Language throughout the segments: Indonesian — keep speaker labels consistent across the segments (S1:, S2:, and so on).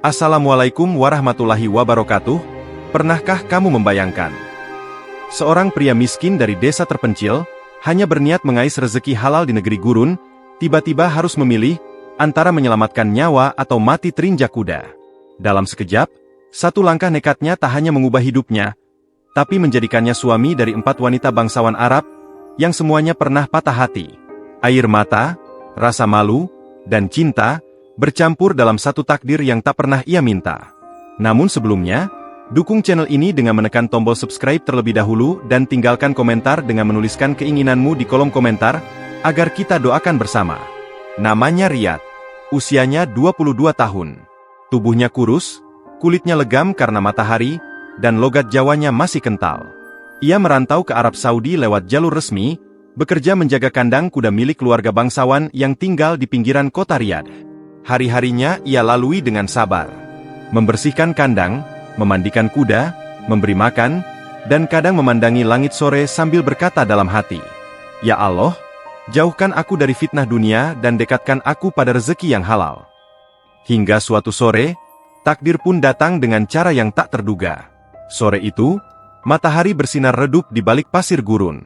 S1: Assalamualaikum warahmatullahi wabarakatuh. Pernahkah kamu membayangkan? Seorang pria miskin dari desa terpencil, hanya berniat mengais rezeki halal di negeri gurun, tiba-tiba harus memilih antara menyelamatkan nyawa atau mati terinjak kuda. Dalam sekejap, satu langkah nekatnya tak hanya mengubah hidupnya, tapi menjadikannya suami dari 4 wanita bangsawan Arab, yang semuanya pernah patah hati. Air mata, rasa malu, dan cinta, bercampur dalam satu takdir yang tak pernah ia minta. Namun sebelumnya, dukung channel ini dengan menekan tombol subscribe terlebih dahulu dan tinggalkan komentar dengan menuliskan keinginanmu di kolom komentar, agar kita doakan bersama. Namanya Riyad. Usianya 22 tahun. Tubuhnya kurus, kulitnya legam karena matahari, dan logat Jawanya masih kental. Ia merantau ke Arab Saudi lewat jalur resmi, bekerja menjaga kandang kuda milik keluarga bangsawan yang tinggal di pinggiran kota Riyadh. Hari-harinya ia lalui dengan sabar. Membersihkan kandang, memandikan kuda, memberi makan, dan kadang memandangi langit sore sambil berkata dalam hati, "Ya Allah, jauhkan aku dari fitnah dunia dan dekatkan aku pada rezeki yang halal." Hingga suatu sore, takdir pun datang dengan cara yang tak terduga. Sore itu, matahari bersinar redup di balik pasir gurun.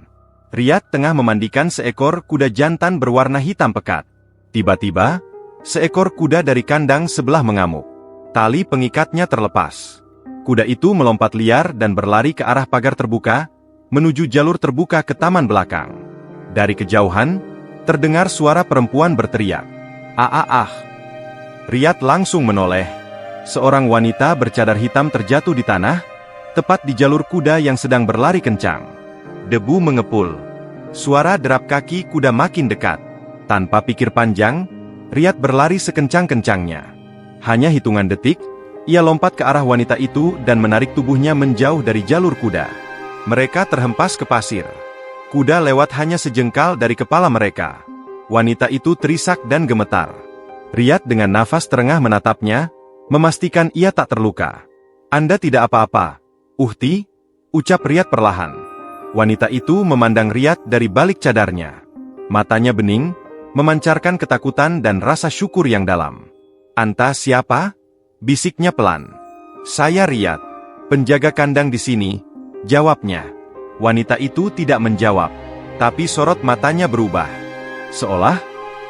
S1: Riyad tengah memandikan seekor kuda jantan berwarna hitam pekat. Tiba-tiba, seekor kuda dari kandang sebelah mengamuk. Tali pengikatnya terlepas. Kuda itu melompat liar dan berlari ke arah pagar terbuka, menuju jalur terbuka ke taman belakang. Dari kejauhan, terdengar suara perempuan berteriak, "Ah!" Riyad langsung menoleh. Seorang wanita bercadar hitam terjatuh di tanah, tepat di jalur kuda yang sedang berlari kencang. Debu mengepul. Suara derap kaki kuda makin dekat. Tanpa pikir panjang, Riyad berlari sekencang-kencangnya. Hanya hitungan detik, ia lompat ke arah wanita itu dan menarik tubuhnya menjauh dari jalur kuda. Mereka terhempas ke pasir. Kuda lewat hanya sejengkal dari kepala mereka. Wanita itu terisak dan gemetar. Riyad dengan nafas terengah menatapnya, memastikan ia tak terluka. "Anda tidak apa-apa, Uhti?" ucap Riyad perlahan. Wanita itu memandang Riyad dari balik cadarnya. Matanya bening, memancarkan ketakutan dan rasa syukur yang dalam. "Anta siapa?" bisiknya pelan. "Saya Riyad, penjaga kandang di sini," jawabnya. Wanita itu tidak menjawab, tapi sorot matanya berubah. Seolah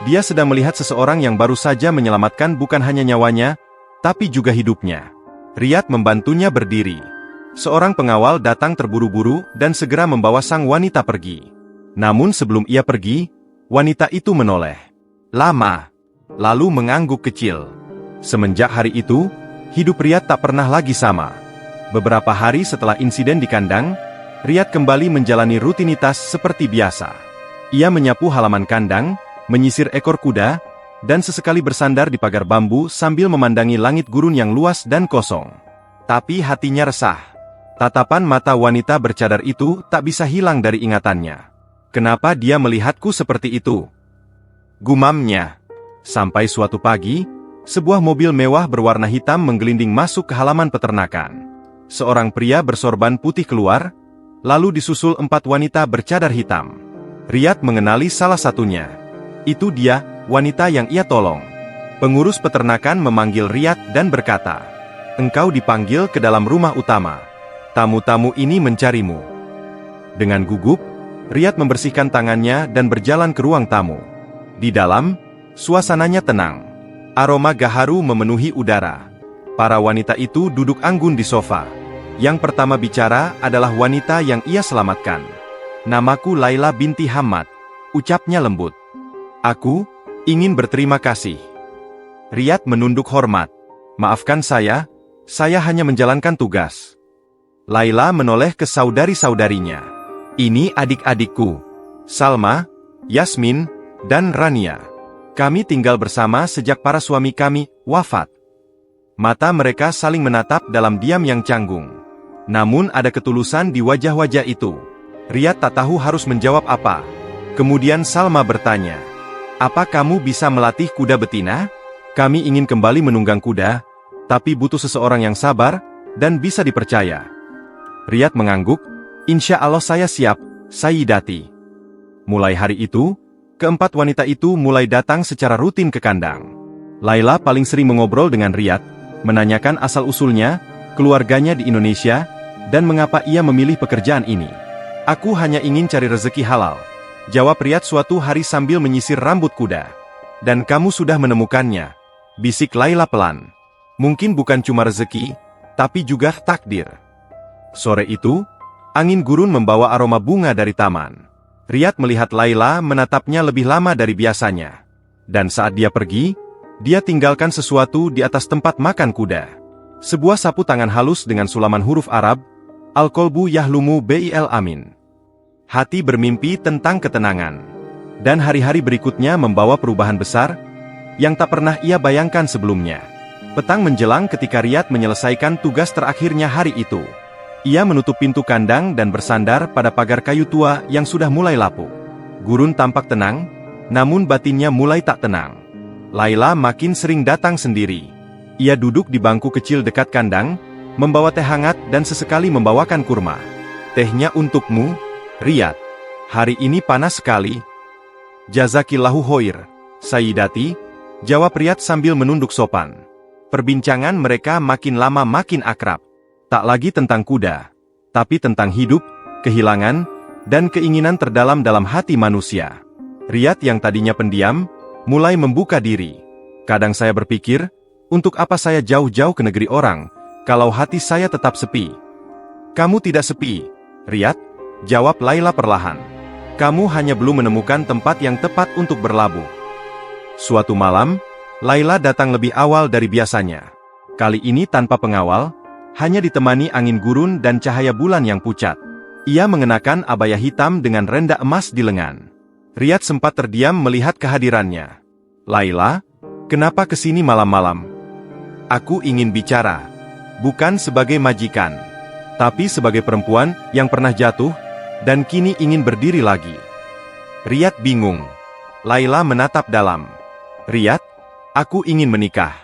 S1: dia sedang melihat seseorang yang baru saja menyelamatkan bukan hanya nyawanya, tapi juga hidupnya. Riyad membantunya berdiri. Seorang pengawal datang terburu-buru dan segera membawa sang wanita pergi. Namun sebelum ia pergi, wanita itu menoleh lama, lalu mengangguk kecil. Semenjak hari itu, hidup Riyad tak pernah lagi sama. Beberapa hari setelah insiden di kandang, Riyad kembali menjalani rutinitas seperti biasa. Ia menyapu halaman kandang, menyisir ekor kuda, dan sesekali bersandar di pagar bambu sambil memandangi langit gurun yang luas dan kosong. Tapi hatinya resah. Tatapan mata wanita bercadar itu tak bisa hilang dari ingatannya. "Kenapa dia melihatku seperti itu?" gumamnya. Sampai suatu pagi, sebuah mobil mewah berwarna hitam menggelinding masuk ke halaman peternakan. Seorang pria bersorban putih keluar, lalu disusul 4 wanita bercadar hitam. Riyad mengenali salah satunya. Itu dia, wanita yang ia tolong. Pengurus peternakan memanggil Riyad dan berkata, "Engkau dipanggil ke dalam rumah utama. Tamu-tamu ini mencarimu." Dengan gugup, Riyad membersihkan tangannya dan berjalan ke ruang tamu. Di dalam, suasananya tenang. Aroma gaharu memenuhi udara. Para wanita itu duduk anggun di sofa. Yang pertama bicara adalah wanita yang ia selamatkan. "Namaku Laila binti Hamad," ucapnya lembut. "Aku ingin berterima kasih." Riyad menunduk hormat. "Maafkan saya hanya menjalankan tugas." Laila menoleh ke saudari-saudarinya. "Ini adik-adikku, Salma, Yasmin, dan Rania. Kami tinggal bersama sejak para suami kami wafat." Mata mereka saling menatap dalam diam yang canggung. Namun ada ketulusan di wajah-wajah itu. Riyad tak tahu harus menjawab apa. Kemudian Salma bertanya, "Apa kamu bisa melatih kuda betina? Kami ingin kembali menunggang kuda, tapi butuh seseorang yang sabar dan bisa dipercaya." Riyad mengangguk, "Insya Allah saya siap, Sayyidati." Mulai hari itu, keempat wanita itu mulai datang secara rutin ke kandang. Laila paling sering mengobrol dengan Riyad, menanyakan asal-usulnya, keluarganya di Indonesia, dan mengapa ia memilih pekerjaan ini. Aku hanya ingin cari rezeki halal, jawab Riyad suatu hari sambil menyisir rambut kuda. Dan kamu sudah menemukannya, bisik Laila pelan. Mungkin bukan cuma rezeki, tapi juga takdir. Sore itu, angin gurun membawa aroma bunga dari taman. Riyad melihat Laila menatapnya lebih lama dari biasanya. Dan saat dia pergi, dia tinggalkan sesuatu di atas tempat makan kuda. Sebuah sapu tangan halus dengan sulaman huruf Arab, Al-Kolbu Yahlumu Bil Amin. Hati bermimpi tentang ketenangan. Dan hari-hari berikutnya membawa perubahan besar, yang tak pernah ia bayangkan sebelumnya. Petang menjelang ketika Riyad menyelesaikan tugas terakhirnya hari itu. Ia menutup pintu kandang dan bersandar pada pagar kayu tua yang sudah mulai lapuk. Gurun tampak tenang, namun batinnya mulai tak tenang. Laila makin sering datang sendiri. Ia duduk di bangku kecil dekat kandang, membawa teh hangat dan sesekali membawakan kurma. Tehnya untukmu, Riyad. Hari ini panas sekali. Jazakillahu khair, Sayyidati, jawab Riyad sambil menunduk sopan. Perbincangan mereka makin lama makin akrab. Tak lagi tentang kuda, tapi tentang hidup, kehilangan, dan keinginan terdalam dalam hati manusia. Riyad yang tadinya pendiam, mulai membuka diri. Kadang saya berpikir, untuk apa saya jauh-jauh ke negeri orang, kalau hati saya tetap sepi. Kamu tidak sepi, Riyad, jawab Laila perlahan. Kamu hanya belum menemukan tempat yang tepat untuk berlabuh. Suatu malam, Laila datang lebih awal dari biasanya. Kali ini tanpa pengawal, hanya ditemani angin gurun dan cahaya bulan yang pucat. Ia mengenakan abaya hitam dengan renda emas di lengan. Riyad sempat terdiam melihat kehadirannya. Laila, kenapa kesini malam-malam? Aku ingin bicara, bukan sebagai majikan, tapi sebagai perempuan yang pernah jatuh, dan kini ingin berdiri lagi. Riyad bingung. Laila menatap dalam. Riyad, aku ingin menikah.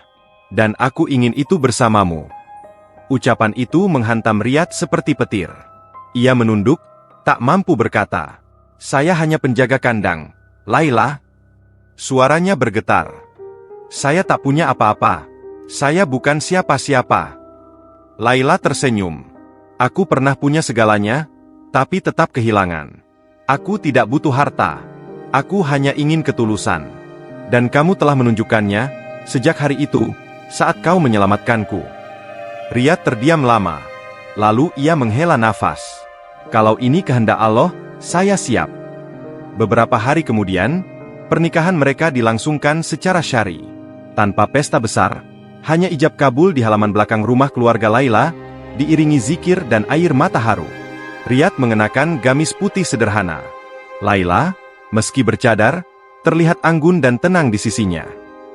S1: Dan aku ingin itu bersamamu. Ucapan itu menghantam Riyad seperti petir. Ia menunduk, tak mampu berkata. Saya hanya penjaga kandang, Laila. Suaranya bergetar. Saya tak punya apa-apa. Saya bukan siapa-siapa. Laila tersenyum. Aku pernah punya segalanya, tapi tetap kehilangan. Aku tidak butuh harta. Aku hanya ingin ketulusan. Dan kamu telah menunjukkannya, sejak hari itu, saat kau menyelamatkanku. Riyad terdiam lama. Lalu ia menghela nafas. Kalau ini kehendak Allah, saya siap. Beberapa hari kemudian, pernikahan mereka dilangsungkan secara syar'i. Tanpa pesta besar, hanya ijab kabul di halaman belakang rumah keluarga Laila, diiringi zikir dan air mata haru. Riyad mengenakan gamis putih sederhana. Laila, meski bercadar, terlihat anggun dan tenang di sisinya.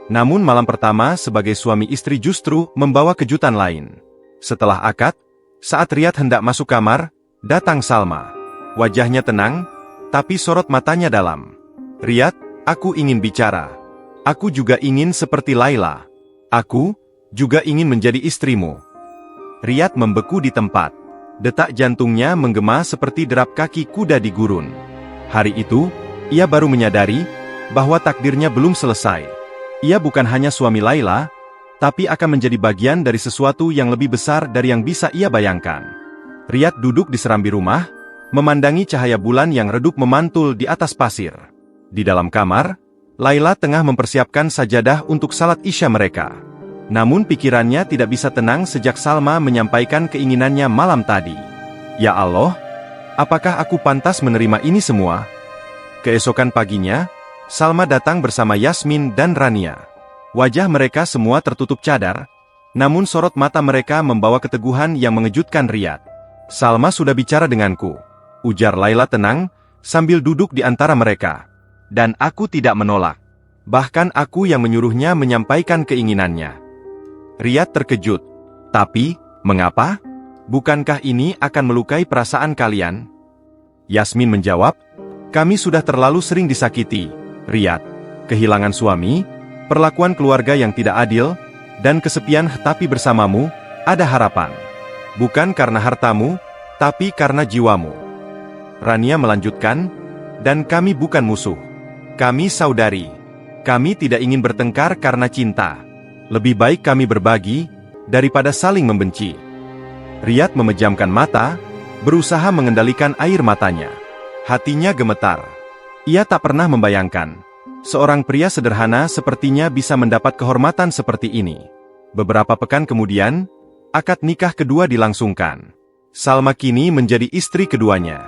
S1: Namun malam pertama sebagai suami istri justru membawa kejutan lain. Setelah akad, saat Riyad hendak masuk kamar, datang Salma. Wajahnya tenang, tapi sorot matanya dalam. Riyad, aku ingin bicara. Aku juga ingin seperti Laila. Aku juga ingin menjadi istrimu. Riyad membeku di tempat. Detak jantungnya menggema seperti derap kaki kuda di gurun. Hari itu, ia baru menyadari bahwa takdirnya belum selesai. Ia bukan hanya suami Laila, tapi akan menjadi bagian dari sesuatu yang lebih besar dari yang bisa ia bayangkan. Riyad duduk di serambi rumah, memandangi cahaya bulan yang redup memantul di atas pasir. Di dalam kamar, Laila tengah mempersiapkan sajadah untuk salat Isya mereka. Namun pikirannya tidak bisa tenang sejak Salma menyampaikan keinginannya malam tadi. Ya Allah, apakah aku pantas menerima ini semua? Keesokan paginya, Salma datang bersama Yasmin dan Rania. Wajah mereka semua tertutup cadar, namun sorot mata mereka membawa keteguhan yang mengejutkan Riyad. Salma sudah bicara denganku, ujar Laila tenang, sambil duduk di antara mereka. Dan aku tidak menolak. Bahkan aku yang menyuruhnya menyampaikan keinginannya. Riyad terkejut. Tapi, mengapa? Bukankah ini akan melukai perasaan kalian? Yasmin menjawab, kami sudah terlalu sering disakiti, Riyad. Kehilangan suami, perlakuan keluarga yang tidak adil, dan kesepian, tapi bersamamu, ada harapan. Bukan karena hartamu, tapi karena jiwamu. Rania melanjutkan, dan kami bukan musuh. Kami saudari. Kami tidak ingin bertengkar karena cinta. Lebih baik kami berbagi, daripada saling membenci. Riyad memejamkan mata, berusaha mengendalikan air matanya. Hatinya gemetar. Ia tak pernah membayangkan, seorang pria sederhana sepertinya bisa mendapat kehormatan seperti ini. Beberapa pekan kemudian, akad nikah kedua dilangsungkan. Salma kini menjadi istri keduanya.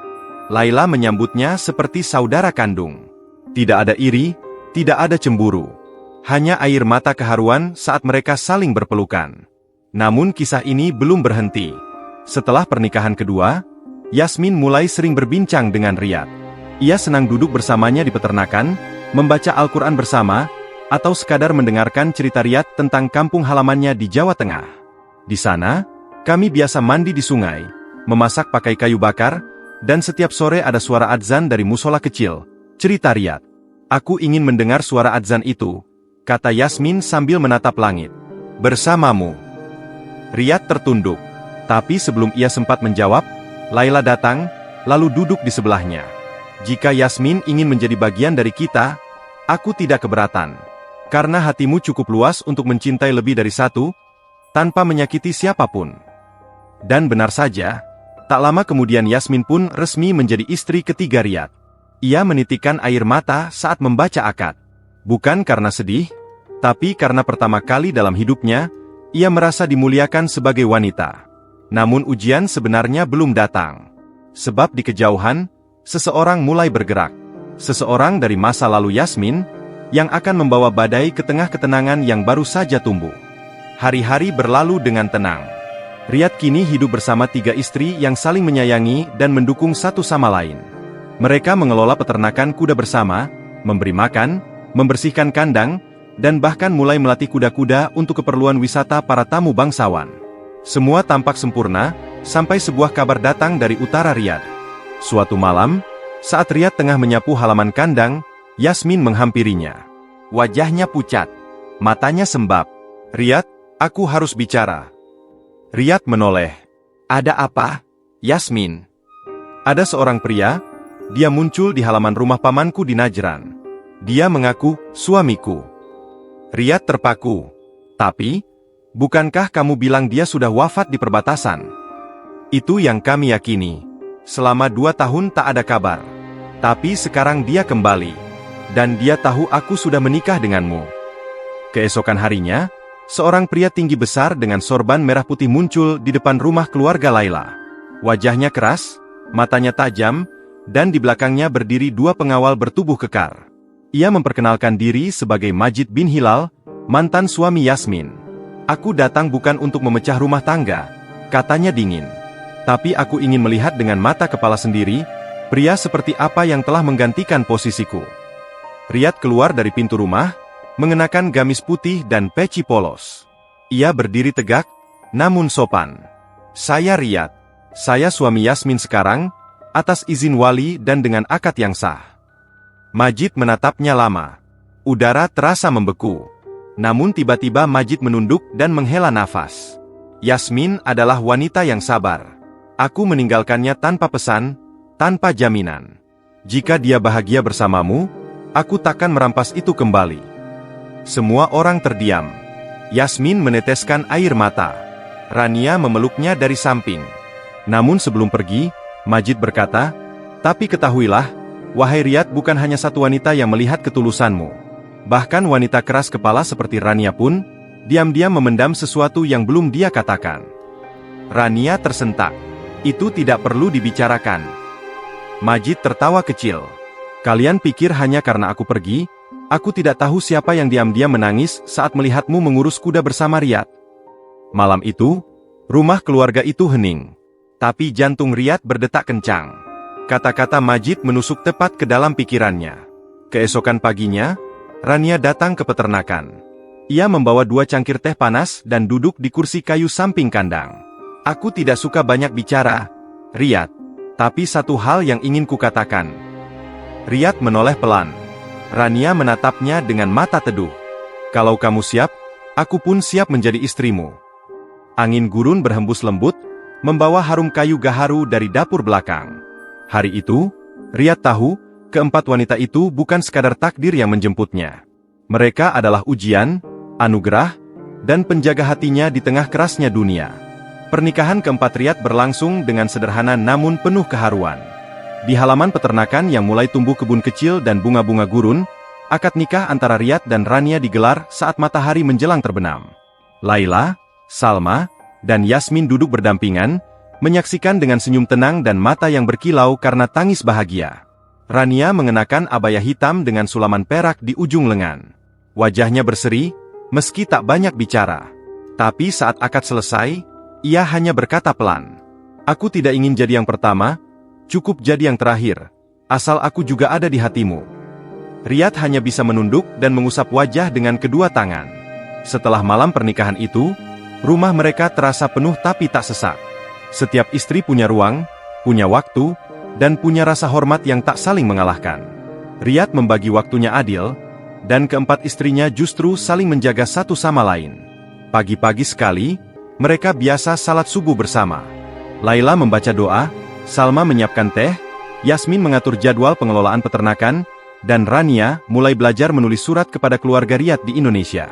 S1: Laila menyambutnya seperti saudara kandung. Tidak ada iri, tidak ada cemburu. Hanya air mata keharuan saat mereka saling berpelukan. Namun kisah ini belum berhenti. Setelah pernikahan kedua, Yasmin mulai sering berbincang dengan Riyad. Ia senang duduk bersamanya di peternakan, membaca Al-Quran bersama, atau sekadar mendengarkan cerita Riyad tentang kampung halamannya di Jawa Tengah. Di sana, kami biasa mandi di sungai, memasak pakai kayu bakar, dan setiap sore ada suara adzan dari musola kecil, cerita Riyad. Aku ingin mendengar suara adzan itu, kata Yasmin sambil menatap langit. Bersamamu. Riyad tertunduk, tapi sebelum ia sempat menjawab, Laila datang, lalu duduk di sebelahnya. Jika Yasmin ingin menjadi bagian dari kita, aku tidak keberatan. Karena hatimu cukup luas untuk mencintai lebih dari satu, tanpa menyakiti siapapun. Dan benar saja, tak lama kemudian Yasmin pun resmi menjadi istri ketiga Riyad. Ia menitikkan air mata saat membaca akad. Bukan karena sedih, tapi karena pertama kali dalam hidupnya, ia merasa dimuliakan sebagai wanita. Namun ujian sebenarnya belum datang. Sebab di kejauhan, seseorang mulai bergerak. Seseorang dari masa lalu Yasmin, yang akan membawa badai ke tengah ketenangan yang baru saja tumbuh. Hari-hari berlalu dengan tenang. Riyad kini hidup bersama tiga istri yang saling menyayangi dan mendukung satu sama lain. Mereka mengelola peternakan kuda bersama, memberi makan, membersihkan kandang, dan bahkan mulai melatih kuda-kuda untuk keperluan wisata para tamu bangsawan. Semua tampak sempurna, sampai sebuah kabar datang dari utara Riyad. Suatu malam, saat Riyad tengah menyapu halaman kandang, Yasmin menghampirinya. Wajahnya pucat, matanya sembab. Riyad, aku harus bicara. Riyad menoleh. Ada apa, Yasmin? Ada seorang pria, dia muncul di halaman rumah pamanku di Najran. Dia mengaku suamiku. Riyad terpaku. Tapi, bukankah kamu bilang dia sudah wafat di perbatasan? Itu yang kami yakini. Selama 2 tahun tak ada kabar. Tapi sekarang dia kembali. Dan dia tahu aku sudah menikah denganmu. Keesokan harinya, seorang pria tinggi besar dengan sorban merah putih muncul di depan rumah keluarga Laila. Wajahnya keras, matanya tajam, dan di belakangnya berdiri 2 pengawal bertubuh kekar. Ia memperkenalkan diri sebagai Majid bin Hilal, mantan suami Yasmin. Aku datang bukan untuk memecah rumah tangga, katanya dingin. Tapi aku ingin melihat dengan mata kepala sendiri, pria seperti apa yang telah menggantikan posisiku. Riyad keluar dari pintu rumah, mengenakan gamis putih dan peci polos. Ia berdiri tegak, namun sopan. Saya Riyad. Saya suami Yasmin sekarang, atas izin wali dan dengan akad yang sah. Majid menatapnya lama. Udara terasa membeku. Namun tiba-tiba Majid menunduk dan menghela nafas. Yasmin adalah wanita yang sabar. Aku meninggalkannya tanpa pesan, tanpa jaminan. Jika dia bahagia bersamamu, aku takkan merampas itu kembali. Semua orang terdiam. Yasmin meneteskan air mata. Rania memeluknya dari samping. Namun sebelum pergi, Majid berkata, tapi ketahuilah, wahai Riyad, bukan hanya satu wanita yang melihat ketulusanmu. Bahkan wanita keras kepala seperti Rania pun, diam-diam memendam sesuatu yang belum dia katakan. Rania tersentak. Itu tidak perlu dibicarakan. Majid tertawa kecil. Kalian pikir hanya karena aku pergi, aku tidak tahu siapa yang diam-diam menangis saat melihatmu mengurus kuda bersama Riyad. Malam itu, rumah keluarga itu hening. Tapi jantung Riyad berdetak kencang. Kata-kata Majid menusuk tepat ke dalam pikirannya. Keesokan paginya, Rania datang ke peternakan. Ia membawa 2 cangkir teh panas dan duduk di kursi kayu samping kandang. Aku tidak suka banyak bicara, Riyad. Tapi satu hal yang ingin kukatakan. Riyad menoleh pelan. Rania menatapnya dengan mata teduh. Kalau kamu siap, aku pun siap menjadi istrimu. Angin gurun berhembus lembut, membawa harum kayu gaharu dari dapur belakang. Hari itu, Riyad tahu, keempat wanita itu bukan sekadar takdir yang menjemputnya. Mereka adalah ujian, anugerah, dan penjaga hatinya di tengah kerasnya dunia. Pernikahan keempat Riyad berlangsung dengan sederhana namun penuh keharuan. Di halaman peternakan yang mulai tumbuh kebun kecil dan bunga-bunga gurun, akad nikah antara Riyad dan Rania digelar saat matahari menjelang terbenam. Laila, Salma, dan Yasmin duduk berdampingan, menyaksikan dengan senyum tenang dan mata yang berkilau karena tangis bahagia. Rania mengenakan abaya hitam dengan sulaman perak di ujung lengan. Wajahnya berseri, meski tak banyak bicara. Tapi saat akad selesai, ia hanya berkata pelan, "Aku tidak ingin jadi yang pertama, cukup jadi yang terakhir, asal aku juga ada di hatimu." Riyad hanya bisa menunduk dan mengusap wajah dengan kedua tangan. Setelah malam pernikahan itu, rumah mereka terasa penuh tapi tak sesak. Setiap istri punya ruang, punya waktu, dan punya rasa hormat yang tak saling mengalahkan. Riyad membagi waktunya adil, dan keempat istrinya justru saling menjaga satu sama lain. Pagi-pagi sekali, mereka biasa salat subuh bersama. Laila membaca doa, Salma menyiapkan teh, Yasmin mengatur jadwal pengelolaan peternakan, dan Rania mulai belajar menulis surat kepada keluarga Riyad di Indonesia.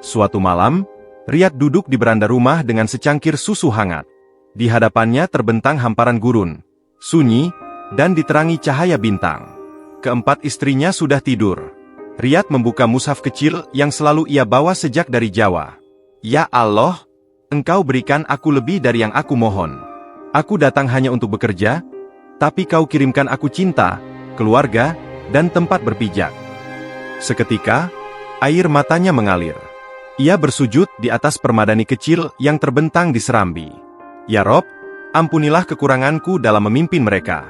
S1: Suatu malam, Riyad duduk di beranda rumah dengan secangkir susu hangat. Di hadapannya terbentang hamparan gurun, sunyi, dan diterangi cahaya bintang. Keempat istrinya sudah tidur. Riyad membuka mushaf kecil yang selalu ia bawa sejak dari Jawa. "Ya Allah, Engkau berikan aku lebih dari yang aku mohon. Aku datang hanya untuk bekerja, tapi Kau kirimkan aku cinta, keluarga, dan tempat berpijak." Seketika, air matanya mengalir. Ia bersujud di atas permadani kecil yang terbentang di serambi. "Ya Rob, ampunilah kekuranganku dalam memimpin mereka.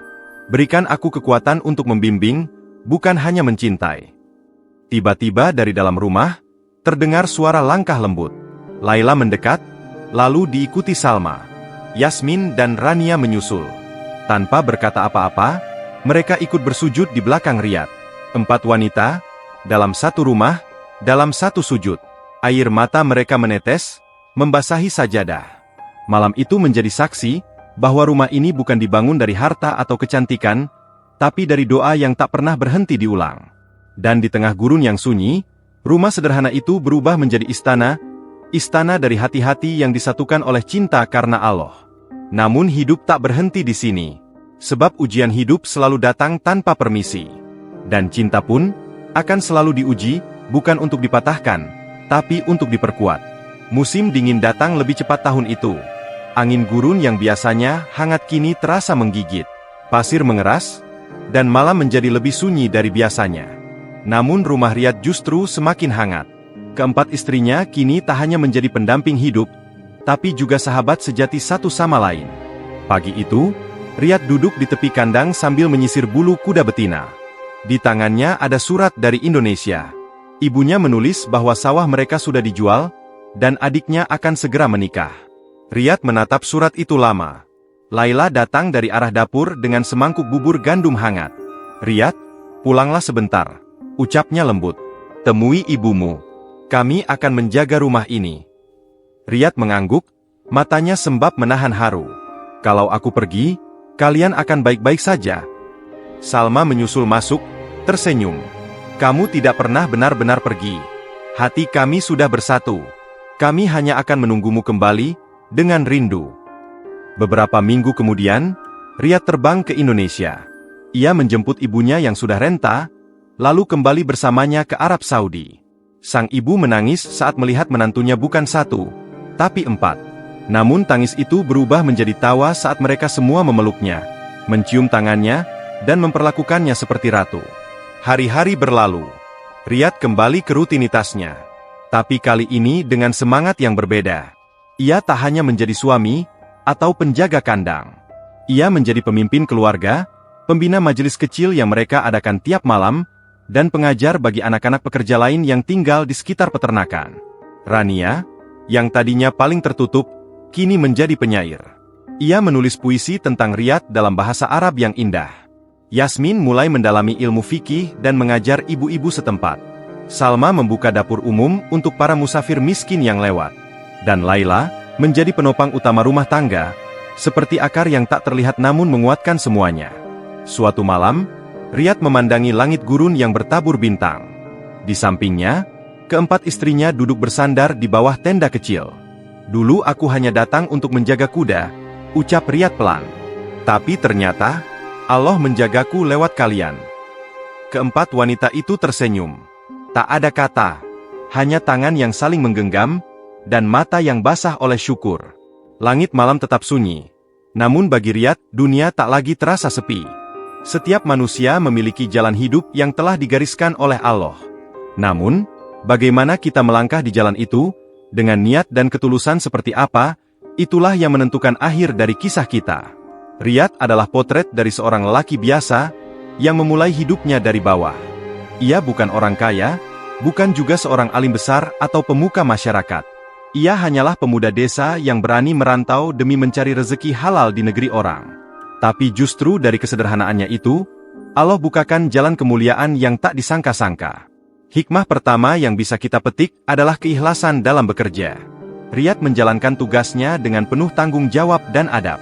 S1: Berikan aku kekuatan untuk membimbing, bukan hanya mencintai." Tiba-tiba dari dalam rumah, terdengar suara langkah lembut. Laila mendekat, lalu diikuti Salma. Yasmin dan Rania menyusul. Tanpa berkata apa-apa, mereka ikut bersujud di belakang Riyad. 4 wanita, dalam satu rumah, dalam satu sujud. Air mata mereka menetes, membasahi sajadah. Malam itu menjadi saksi, bahwa rumah ini bukan dibangun dari harta atau kecantikan, tapi dari doa yang tak pernah berhenti diulang. Dan di tengah gurun yang sunyi, rumah sederhana itu berubah menjadi istana, istana dari hati-hati yang disatukan oleh cinta karena Allah. Namun hidup tak berhenti di sini, sebab ujian hidup selalu datang tanpa permisi. Dan cinta pun akan selalu diuji, bukan untuk dipatahkan, tapi untuk diperkuat. Musim dingin datang lebih cepat tahun itu. Angin gurun yang biasanya hangat kini terasa menggigit. Pasir mengeras, dan malam menjadi lebih sunyi dari biasanya. Namun rumah Riyad justru semakin hangat. Keempat istrinya kini tak hanya menjadi pendamping hidup, tapi juga sahabat sejati satu sama lain. Pagi itu, Riyad duduk di tepi kandang sambil menyisir bulu kuda betina. Di tangannya ada surat dari Indonesia. Ibunya menulis bahwa sawah mereka sudah dijual, dan adiknya akan segera menikah. Riyad menatap surat itu lama. Laila datang dari arah dapur dengan semangkuk bubur gandum hangat. "Riyad, pulanglah sebentar," ucapnya lembut. "Temui ibumu. Kami akan menjaga rumah ini." Riyad mengangguk, matanya sembab menahan haru. "Kalau aku pergi, kalian akan baik-baik saja?" Salma menyusul masuk, tersenyum. "Kamu tidak pernah benar-benar pergi. Hati kami sudah bersatu. Kami hanya akan menunggumu kembali, dengan rindu." Beberapa minggu kemudian, Riyad terbang ke Indonesia. Ia menjemput ibunya yang sudah renta, lalu kembali bersamanya ke Arab Saudi. Sang ibu menangis saat melihat menantunya bukan 1, tapi 4. Namun tangis itu berubah menjadi tawa saat mereka semua memeluknya, mencium tangannya, dan memperlakukannya seperti ratu. Hari-hari berlalu. Riyad kembali ke rutinitasnya. Tapi kali ini dengan semangat yang berbeda. Ia tak hanya menjadi suami, atau penjaga kandang. Ia menjadi pemimpin keluarga, pembina majelis kecil yang mereka adakan tiap malam, dan pengajar bagi anak-anak pekerja lain yang tinggal di sekitar peternakan. Rania, yang tadinya paling tertutup, kini menjadi penyair. Ia menulis puisi tentang Riyad dalam bahasa Arab yang indah. Yasmin mulai mendalami ilmu fikih dan mengajar ibu-ibu setempat. Salma membuka dapur umum untuk para musafir miskin yang lewat. Dan Laila menjadi penopang utama rumah tangga, seperti akar yang tak terlihat namun menguatkan semuanya. Suatu malam, Riyad memandangi langit gurun yang bertabur bintang. Di sampingnya, Keempat istrinya duduk bersandar di bawah tenda kecil. Dulu aku hanya datang untuk menjaga kuda, ucap Riyad pelan. Tapi ternyata, Allah menjagaku lewat kalian. Keempat wanita itu tersenyum. Tak ada kata, hanya tangan yang saling menggenggam, dan mata yang basah oleh syukur. Langit malam tetap sunyi. Namun bagi Riyad, dunia tak lagi terasa sepi. Setiap manusia memiliki jalan hidup yang telah digariskan oleh Allah. Namun, bagaimana kita melangkah di jalan itu, dengan niat dan ketulusan seperti apa, itulah yang menentukan akhir dari kisah kita. Riyad adalah potret dari seorang lelaki biasa, yang memulai hidupnya dari bawah. Ia bukan orang kaya, bukan juga seorang alim besar atau pemuka masyarakat. Ia hanyalah pemuda desa yang berani merantau demi mencari rezeki halal di negeri orang. Tapi justru dari kesederhanaannya itu, Allah bukakan jalan kemuliaan yang tak disangka-sangka. Hikmah pertama yang bisa kita petik adalah keikhlasan dalam bekerja. Riyad menjalankan tugasnya dengan penuh tanggung jawab dan adab.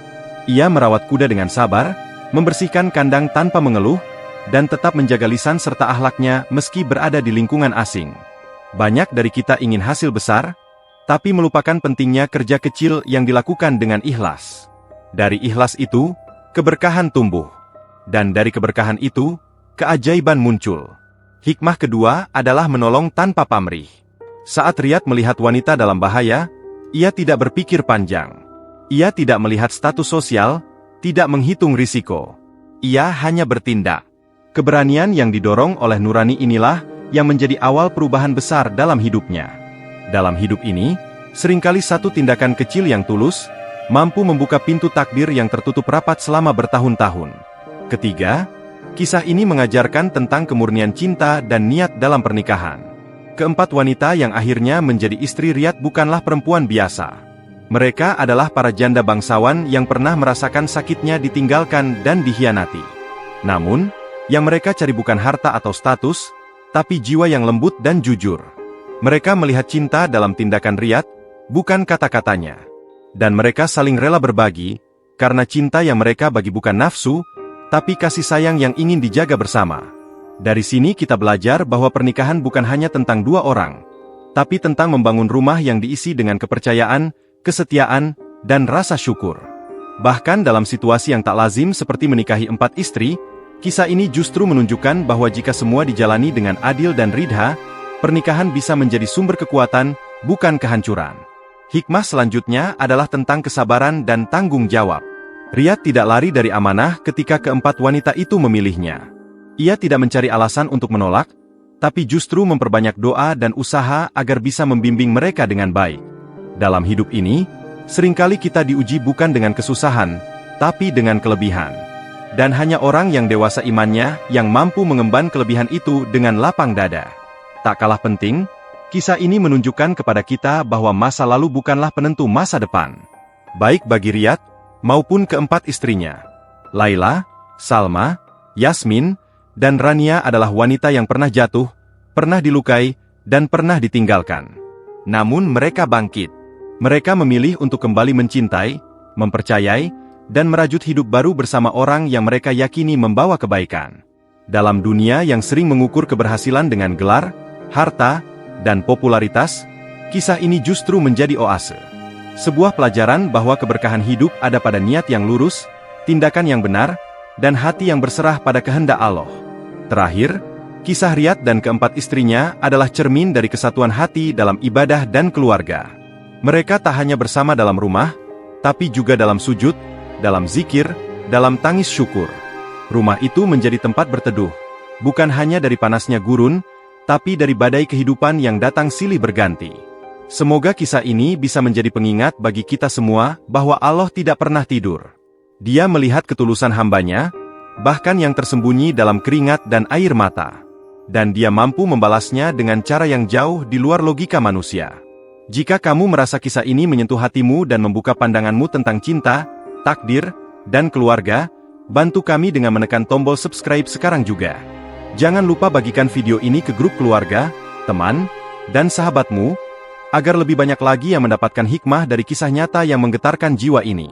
S1: Ia merawat kuda dengan sabar, membersihkan kandang tanpa mengeluh, dan tetap menjaga lisan serta akhlaknya meski berada di lingkungan asing. Banyak dari kita ingin hasil besar, tapi melupakan pentingnya kerja kecil yang dilakukan dengan ikhlas. Dari ikhlas itu, keberkahan tumbuh. Dan dari keberkahan itu, keajaiban muncul. Hikmah kedua adalah menolong tanpa pamrih. Saat Riyad melihat wanita dalam bahaya, ia tidak berpikir panjang. Ia tidak melihat status sosial, tidak menghitung risiko. Ia hanya bertindak. Keberanian yang didorong oleh nurani inilah yang menjadi awal perubahan besar dalam hidupnya. Dalam hidup ini, seringkali satu tindakan kecil yang tulus, mampu membuka pintu takdir yang tertutup rapat selama bertahun-tahun. Ketiga, kisah ini mengajarkan tentang kemurnian cinta dan niat dalam pernikahan. Keempat wanita yang akhirnya menjadi istri Riyad bukanlah perempuan biasa. Mereka adalah para janda bangsawan yang pernah merasakan sakitnya ditinggalkan dan dikhianati. Namun, yang mereka cari bukan harta atau status, tapi jiwa yang lembut dan jujur. Mereka melihat cinta dalam tindakan Riyad, bukan kata-katanya. Dan mereka saling rela berbagi, karena cinta yang mereka bagi bukan nafsu, tapi kasih sayang yang ingin dijaga bersama. Dari sini kita belajar bahwa pernikahan bukan hanya tentang dua orang, tapi tentang membangun rumah yang diisi dengan kepercayaan, kesetiaan, dan rasa syukur. Bahkan dalam situasi yang tak lazim seperti menikahi 4 istri, kisah ini justru menunjukkan bahwa jika semua dijalani dengan adil dan ridha, pernikahan bisa menjadi sumber kekuatan, bukan kehancuran. Hikmah selanjutnya adalah tentang kesabaran dan tanggung jawab. Riyad tidak lari dari amanah ketika keempat wanita itu memilihnya. Ia tidak mencari alasan untuk menolak, tapi justru memperbanyak doa dan usaha agar bisa membimbing mereka dengan baik. Dalam hidup ini, seringkali kita diuji bukan dengan kesusahan, tapi dengan kelebihan. Dan hanya orang yang dewasa imannya yang mampu mengemban kelebihan itu dengan lapang dada. Tak kalah penting, kisah ini menunjukkan kepada kita bahwa masa lalu bukanlah penentu masa depan. Baik bagi Riyad, maupun keempat istrinya. Laila, Salma, Yasmin, dan Rania adalah wanita yang pernah jatuh, pernah dilukai, dan pernah ditinggalkan. Namun mereka bangkit. Mereka memilih untuk kembali mencintai, mempercayai, dan merajut hidup baru bersama orang yang mereka yakini membawa kebaikan. Dalam dunia yang sering mengukur keberhasilan dengan gelar, harta, dan popularitas, kisah ini justru menjadi oase. Sebuah pelajaran bahwa keberkahan hidup ada pada niat yang lurus, tindakan yang benar, dan hati yang berserah pada kehendak Allah. Terakhir, kisah Riyad dan keempat istrinya adalah cermin dari kesatuan hati dalam ibadah dan keluarga. Mereka tak hanya bersama dalam rumah, tapi juga dalam sujud, dalam zikir, dalam tangis syukur. Rumah itu menjadi tempat berteduh, bukan hanya dari panasnya gurun, tapi dari badai kehidupan yang datang silih berganti. Semoga kisah ini bisa menjadi pengingat bagi kita semua bahwa Allah tidak pernah tidur. Dia melihat ketulusan hambanya, bahkan yang tersembunyi dalam keringat dan air mata. Dan dia mampu membalasnya dengan cara yang jauh di luar logika manusia. Jika kamu merasa kisah ini menyentuh hatimu dan membuka pandanganmu tentang cinta, takdir, dan keluarga, bantu kami dengan menekan tombol subscribe sekarang juga. Jangan lupa bagikan video ini ke grup keluarga, teman, dan sahabatmu, agar lebih banyak lagi yang mendapatkan hikmah dari kisah nyata yang menggetarkan jiwa ini.